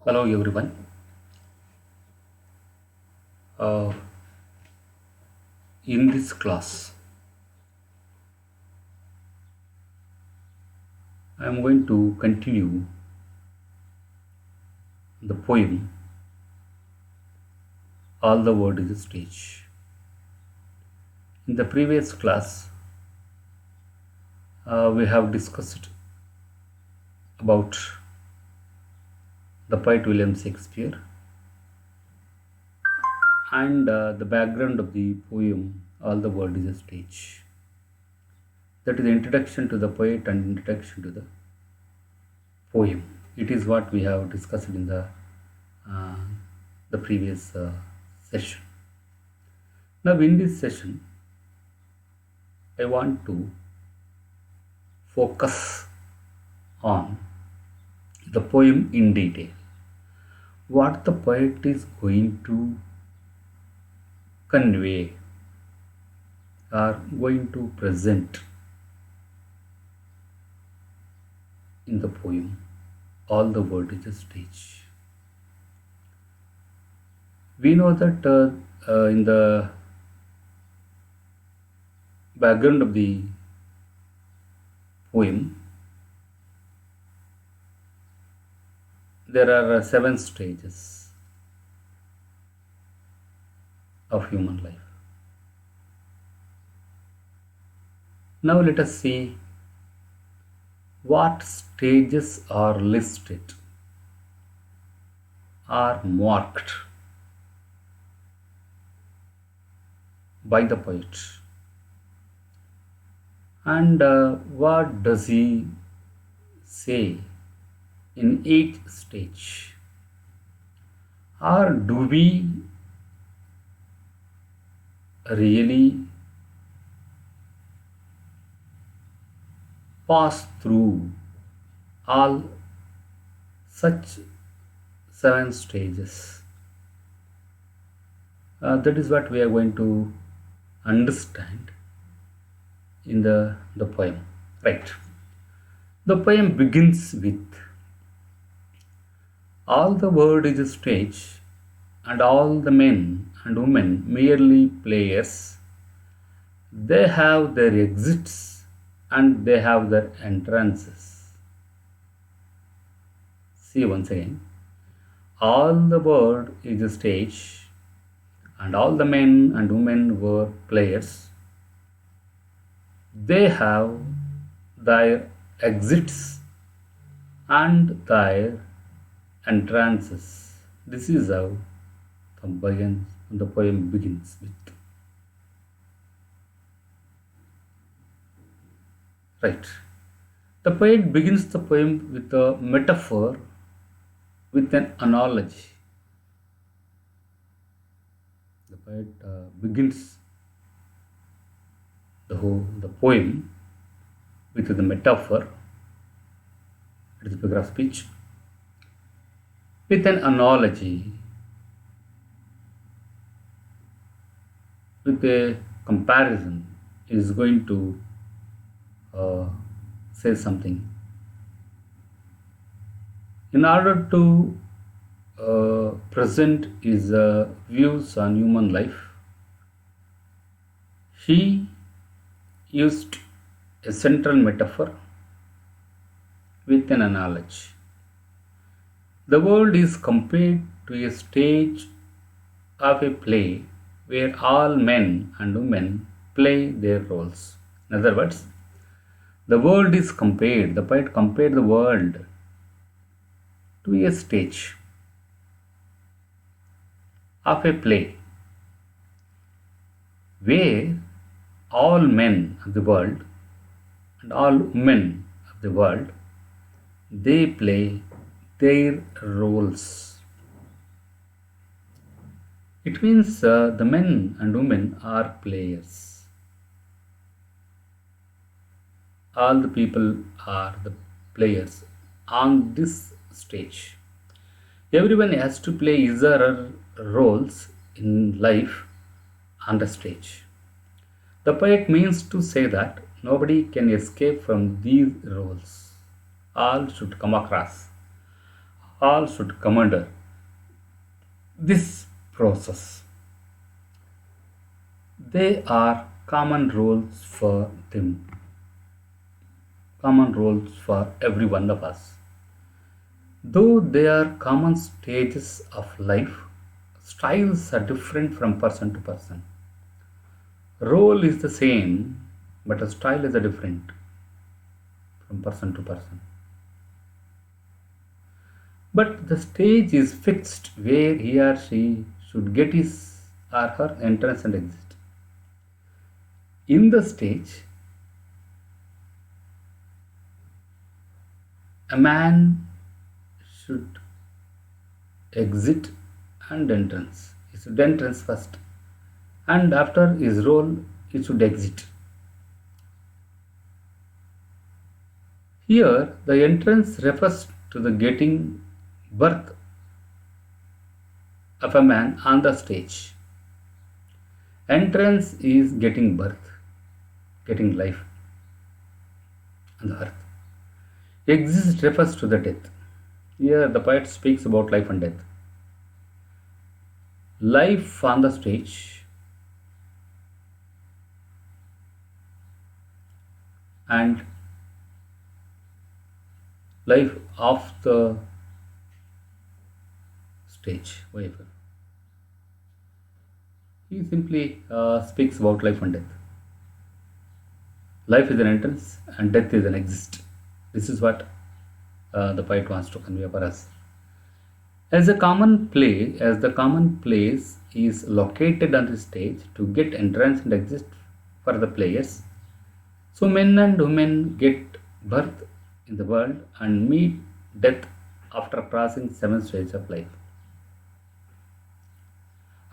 Hello everyone. Uh, in this class, I am going to continue the poem All the World is a Stage. In the previous class, we have discussed about the poet William Shakespeare and the background of the poem All the World is a Stage. That is the introduction to the poet and introduction to the poem. It is what we have discussed in uh, the previous session. Now, in this session, I want to focus on the poem in detail. What the poet is going to convey or going to present in the poem. All the world is a stage. We know that in the background of the poem, there are seven stages of human life. Now let us see what stages are listed, are marked by the poet, and what does he say in each stage, or do we really pass through all such seven stages? That is what we are going to understand in the poem. Right. The poem begins with all the world is a stage, and all the men and women merely players. They have their exits and they have their entrances. See once again. All the world is a stage, and all the men and women were players. They have their exits and their entrances. This is how the poem begins with. Right. The poet begins the poem with a metaphor, with an analogy. The poet begins the poem with the metaphor, it is a figure of speech, with an analogy, with a comparison. It is going to say something. In order to present his views on human life, he used a central metaphor with an analogy. The world is compared to a stage of a play where all men and women play their roles. In other words, the world is compared, the poet compared the world to a stage of a play where all men of the world and all women of the world, they play their roles. It means the men and women are players. All the people are the players on this stage. Everyone has to play his or her roles in life on the stage. The poet means to say that nobody can escape from these roles. All should come across. all should come under this process. They are common roles for every one of us. Though they are common stages of life, styles are different from person to person. Role is the same, but a style is a different from person to person. But the stage is fixed where he or she should get his or her entrance and exit. In the stage, a man should exit and entrance. He should entrance first, and after his role, he should exit. Here, the entrance refers to the getting birth of a man on the stage. Entrance is getting birth, getting life on the earth. Exist refers to the death. Here, the poet speaks about life and death. Life on the stage and life off the stage. Whatever. He simply speaks about life and death. Life is an entrance and death is an exit. This is what the poet wants to convey for us. As the common place is located on the stage to get entrance and exit for the players, so men and women get birth in the world and meet death after crossing 7 stages of life.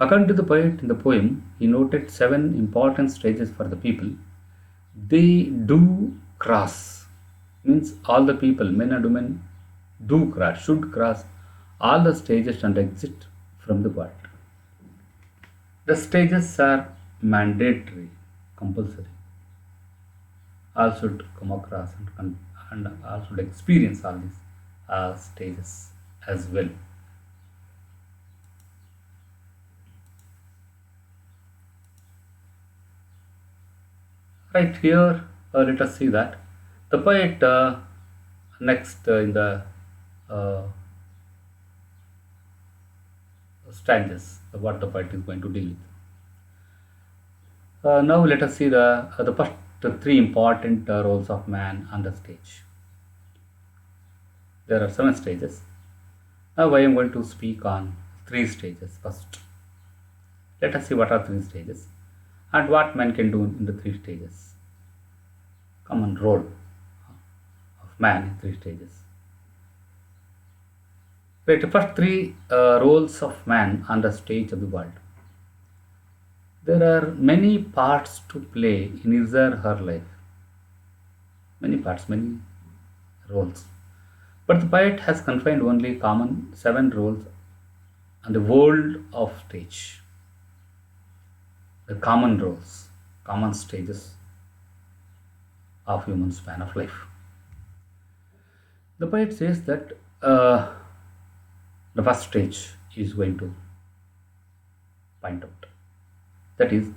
According to the poet in the poem, he noted 7 important stages for the people. They do cross, means all the people, men and women, should cross all the stages and exit from the world. The stages are mandatory, compulsory. All should come across and all should experience all these stages as well. Right here, let us see that the poet next in the uh, stanzas, what the poet is going to deal with. Now let us see the first 3 important roles of man on the stage. There are 7 stages. Now I am going to speak on 3 stages first. Let us see what are 3 stages and what man can do in the 3 stages. Common role of man in 3 stages. Right, the first 3 roles of man on the stage of the world. There are many parts to play in his or her life. Many parts, many roles. But the poet has confined only common 7 roles on the world of stage. The common roles, common stages of human span of life. The poet says that the first stage is going to point out. That is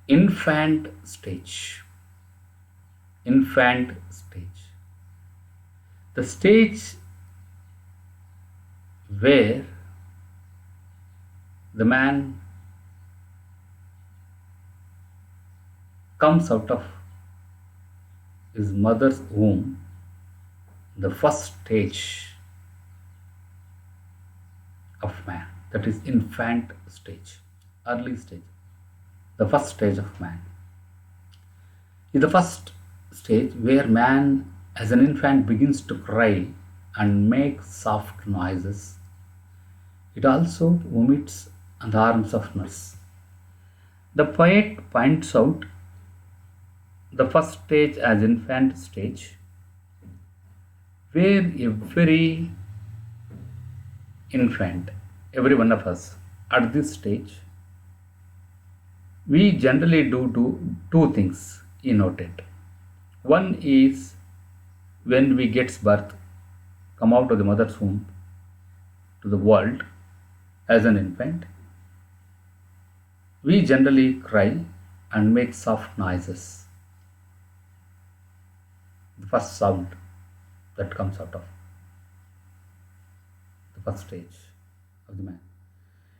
infant stage. Infant stage. The stage where the man comes out of his mother's womb, the first stage of man, that is infant stage, early stage, the first stage of man is the first stage where man as an infant begins to cry and make soft noises. It also vomits on the arms of nurse. The poet points out the first stage as infant stage, where every infant, every one of us at this stage, we generally do 2 things, he noted. One is when we get birth, come out of the mother's womb, to the world as an infant, we generally cry and make soft noises. The first sound that comes out of the first stage of the man.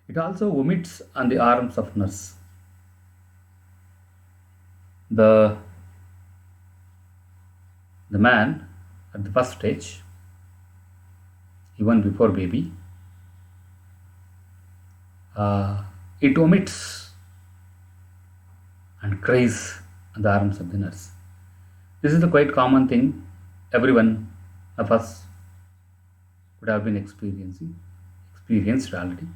It also vomits on the arms of nurse. The, the man at the first stage, even before baby, it vomits and cries on the arms of the nurse. This is the quite common thing everyone of us would have been experienced already.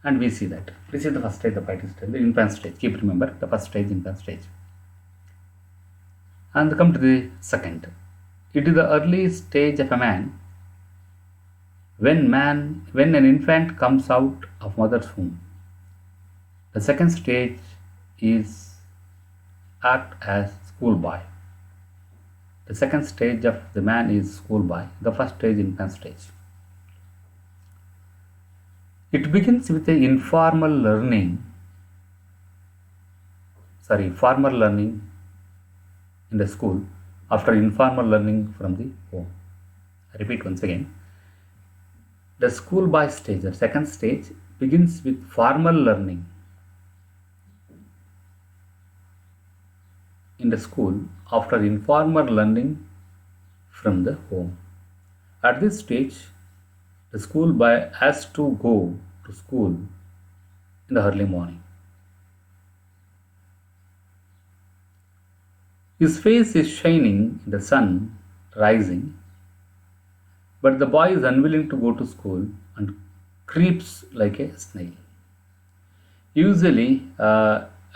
And we see that. This is the first stage, the fighting stage, the infant stage. Keep remember the first stage, infant stage. And come to the second. It is the early stage of a man when an infant comes out of mother's womb. The second stage is act as schoolboy. The second stage of the man is schoolboy. The first stage, infant stage. It begins with formal learning in the school after informal learning from the home. I repeat once again. The schoolboy stage, the second stage, begins with formal learning in the school after informal learning from the home. At this stage, the schoolboy has to go to school in the early morning. His face is shining in the sun rising, but the boy is unwilling to go to school and creeps like a snail. Usually,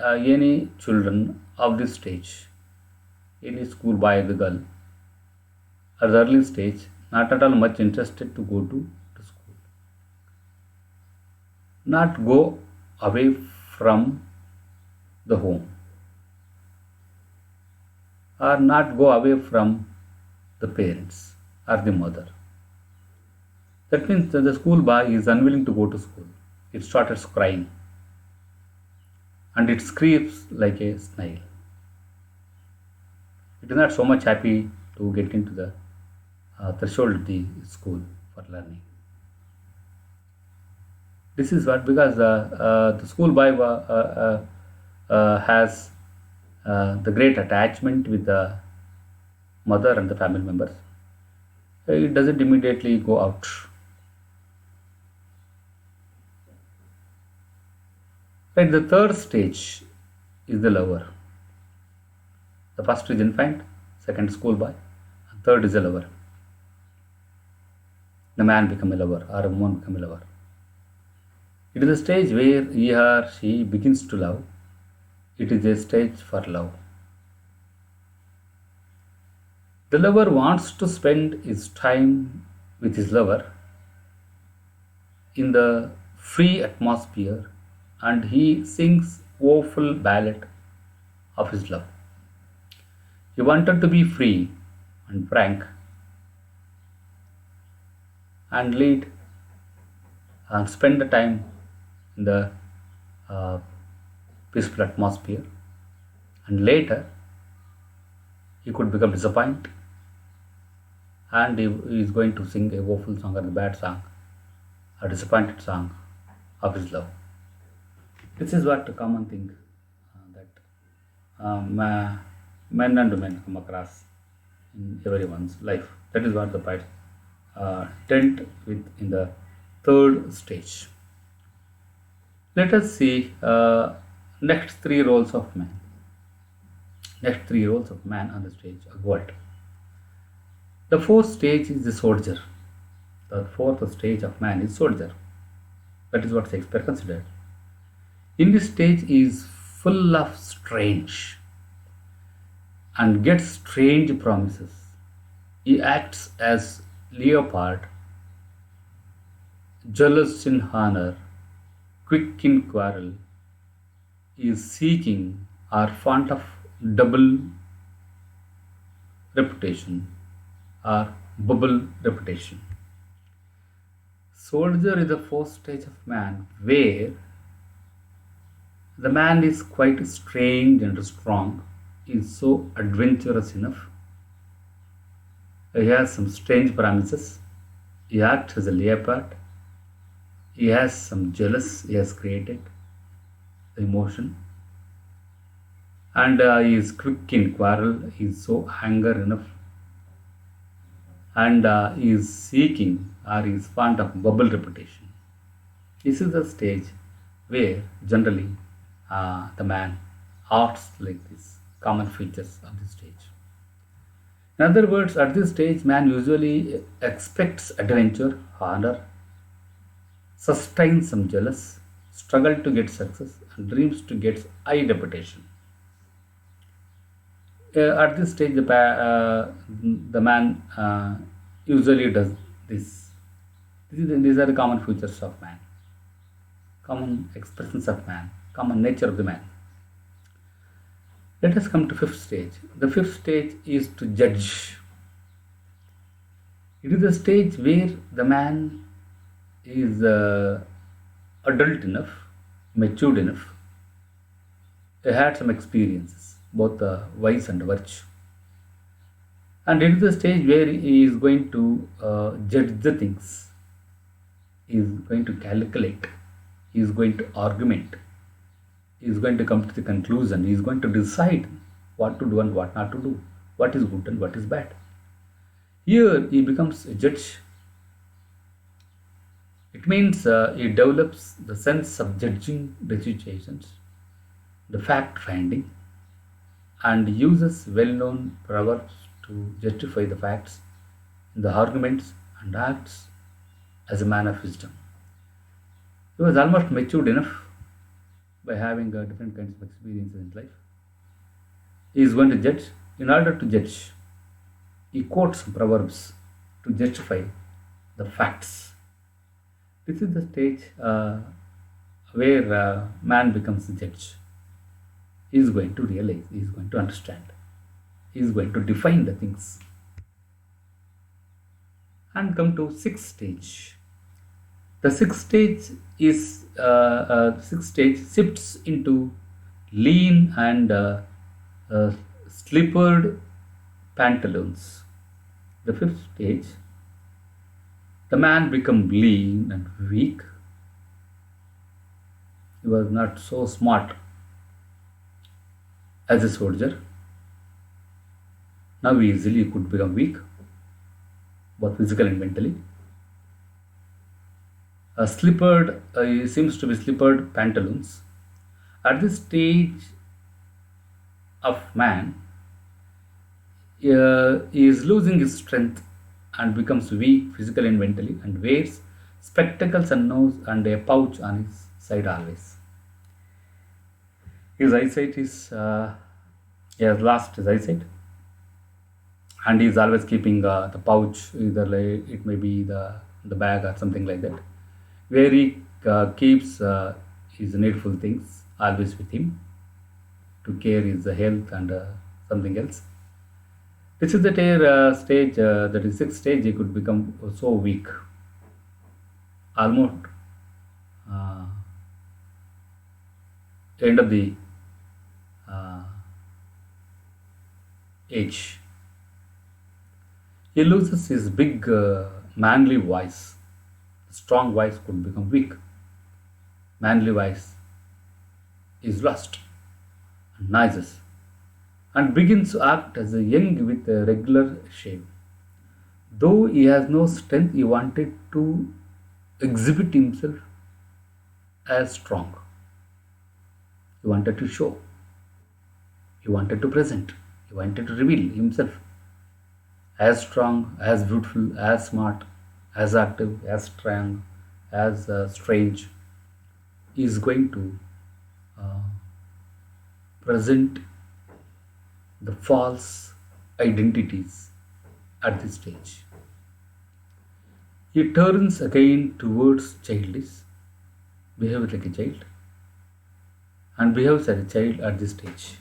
any children of this stage, any schoolboy, the girl, at the early stage, not at all much interested to go to school. Not go away from the home, or not go away from the parents or the mother. That means that the schoolboy is unwilling to go to school. It started crying and it screams like a snail. It is not so much happy to get into the threshold of the school for learning. This is what, because the schoolboy has the great attachment with the mother and the family members. It doesn't immediately go out. Right, the third stage is the lover. The first is infant, second schoolboy, and third is a lover. The man become a lover or a woman become a lover. It is a stage where he or she begins to love. It is a stage for love. The lover wants to spend his time with his lover in the free atmosphere, and he sings woeful ballad of his love. He wanted to be free and frank and lead and spend the time in the peaceful atmosphere, and later he could become disappointed and he is going to sing a woeful song or a bad song, a disappointed song of his love. This is what the common thing that men and women come across in everyone's life. That is what the poet dealt with in the third stage. Let us see next three roles of man. Next three roles of man on the stage of world. The fourth stage is the soldier. The fourth stage of man is soldier. That is what Shakespeare considered. In this stage he is full of strange and gets strange promises. He acts as leopard, jealous in honor, quick in quarrel, is seeking or fond of double reputation or bubble reputation. Soldier is the first stage of man where the man is quite strange and strong, is so adventurous enough. He has some strange promises. He acts as a leopard. He has some jealous he has created, the emotion. And he is quick in quarrel. He is so anger enough. And he is seeking or he is fond of bubble reputation. This is the stage where generally the man acts like this, common features of this stage. In other words, at this stage, man usually expects adventure, honor, sustains some jealous, struggle to get success, and dreams to get high reputation. At this stage, the man usually does this. These are the common features of man, common expressions of man, common nature of the man. Let us come to fifth stage. The fifth stage is to judge. It is the stage where the man is adult enough, matured enough. He had some experiences, both vice and virtue. And it is the stage where he is going to judge the things. He is going to calculate. He is going to argument. He is going to come to the conclusion. He is going to decide what to do and what not to do, what is good and what is bad. Here he becomes a judge. It means he develops the sense of judging the situations, the fact finding, and uses well known proverbs to justify the facts in the arguments and acts as a man of wisdom. He was almost matured enough by having different kinds of experiences in life. He is going to judge. In order to judge, he quotes proverbs to justify the facts. This is the stage where man becomes the judge. He is going to realize, he is going to understand, he is going to define the things. And come to sixth stage. The sixth stage shifts into lean and slippered pantaloons. The fifth stage, the man become lean and weak. He was not so smart as a soldier. Now easily he could become weak, both physically and mentally. He seems to be slippered pantaloons. At this stage of man, he is losing his strength and becomes weak physically and mentally, and wears spectacles and nose and a pouch on his side always. His eyesight is he has lost his eyesight, and he is always keeping the pouch, either like it may be the bag or something like that, where he keeps his needful things always with him to care his health and something else. This is the stage, that is sixth stage. He could become so weak, almost uh, end of the age. He loses his big manly voice. Strong voice could become weak. Manly voice is lost and noises, and begins to act as a young with a regular shave. Though he has no strength, he wanted to exhibit himself as strong. He wanted to show. He wanted to present. He wanted to reveal himself as strong, as beautiful, as smart, as active, as strong, as strange. He is going to uh, present the false identities at this stage. He turns again towards childish, behaves like a child, and behaves as a child at this stage.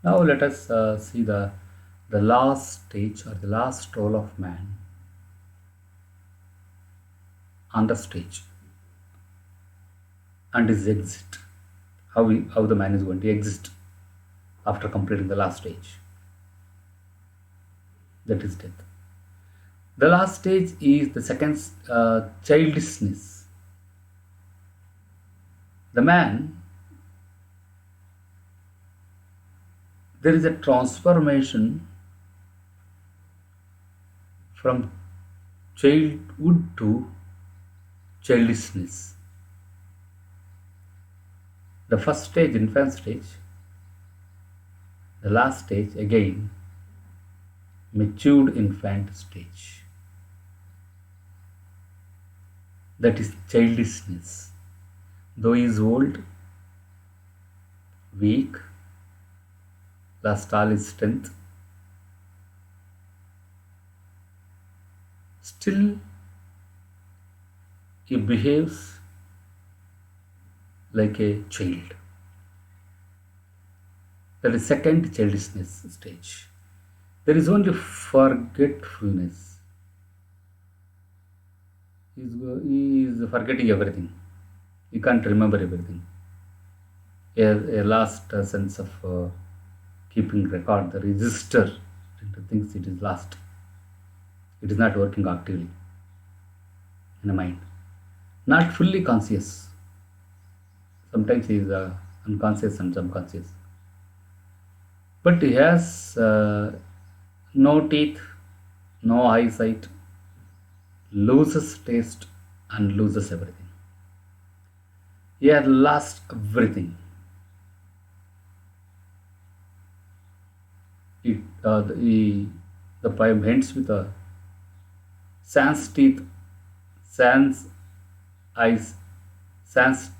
Now let us see the last stage or the last role of man on the stage and his exit. How the man is going to exist after completing the last stage, that is death. The last stage is the second, childishness. The man, there is a transformation from childhood to childishness. The first stage, infant stage, the last stage, again, matured infant stage. That is childishness. Though he is old, weak, lost all his strength, still he behaves like a child. That is second childishness stage. There is only forgetfulness. He is forgetting everything. He can't remember everything. A lost sense of keeping record, the register into things it is lost. It is not working actively in the mind. Not fully conscious. Sometimes he is unconscious and subconscious. But he has no teeth, no eyesight, loses taste and loses everything. He had lost everything. The poem ends with a sans teeth, sans eyes, sans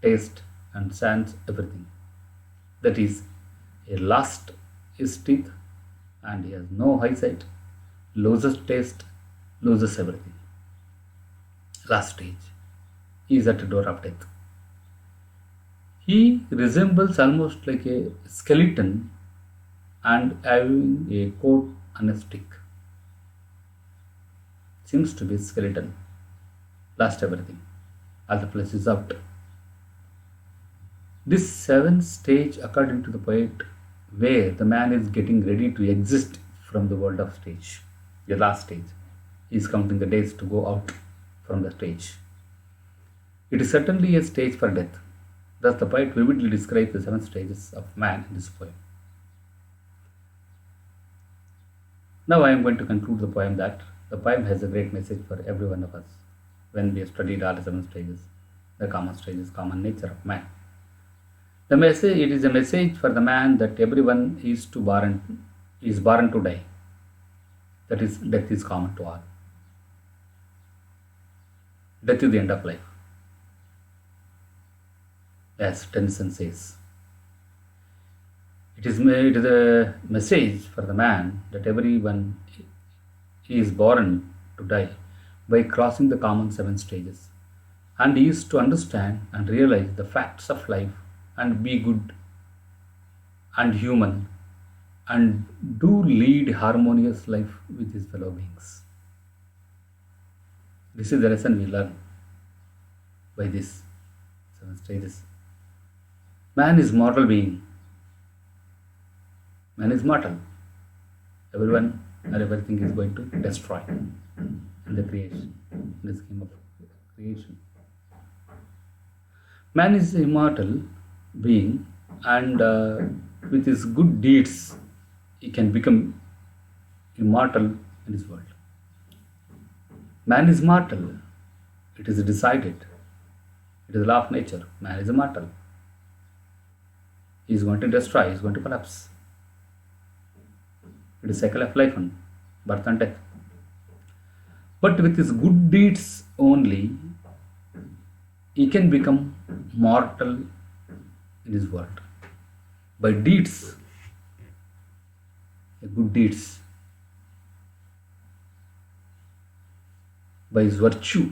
taste and sans everything. That is, he lost his teeth and he has no eyesight, loses taste, loses everything. Last stage. He is at the door of death. He resembles almost like a skeleton and having a coat and a stick. Seems to be a skeleton. Lost everything. All the flesh is out. This seventh stage, according to the poet, where the man is getting ready to exist from the world of stage, the last stage. He is counting the days to go out from the stage. It is certainly a stage for death. Thus, the poet vividly describes the 7 stages of man in this poem. Now, I am going to conclude the poem that the poem has a great message for every one of us when we have studied all the 7 stages, the common stages, common nature of man. The message, it is a message for the man that everyone is born to die. That is, death is common to all. Death is the end of life, as Tennyson says. It is a message for the man that everyone is born to die by crossing the common 7 stages, and he is to understand and realize the facts of life and be good and human and do lead harmonious life with his fellow beings. This is the lesson we learn by these 7 stages. Man is mortal being. Man is mortal. Everyone and everything is going to destroy in the creation, in the scheme of creation. Man is immortal being, and with his good deeds, he can become immortal in this world. Man is mortal. It is decided. It is the law of nature. Man is immortal. He is going to destroy. He is going to collapse. It is cycle of life and birth and death. But with his good deeds only, he can become mortal in this world. By deeds, good deeds, by his virtue,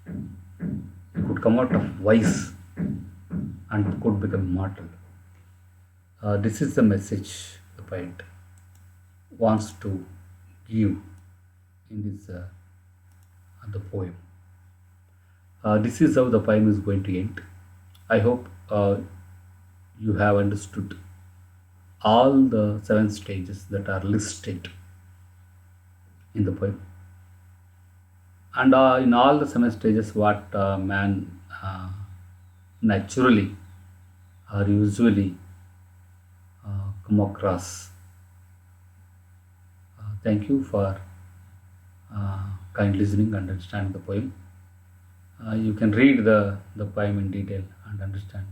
he could come out of vice and could become immortal. This is the message the poet wants to give in this the poem. This is how the poem is going to end. I hope you have understood all the seven stages that are listed in the poem, and in all the seven stages, what man naturally or usually come across. Thank you for kind listening and understanding the poem. You can read the poem in detail and understand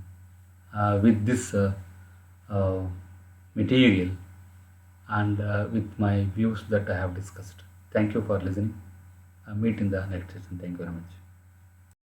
with this material and with my views that I have discussed. Thank you for listening. Meet in the next session. Thank you very much.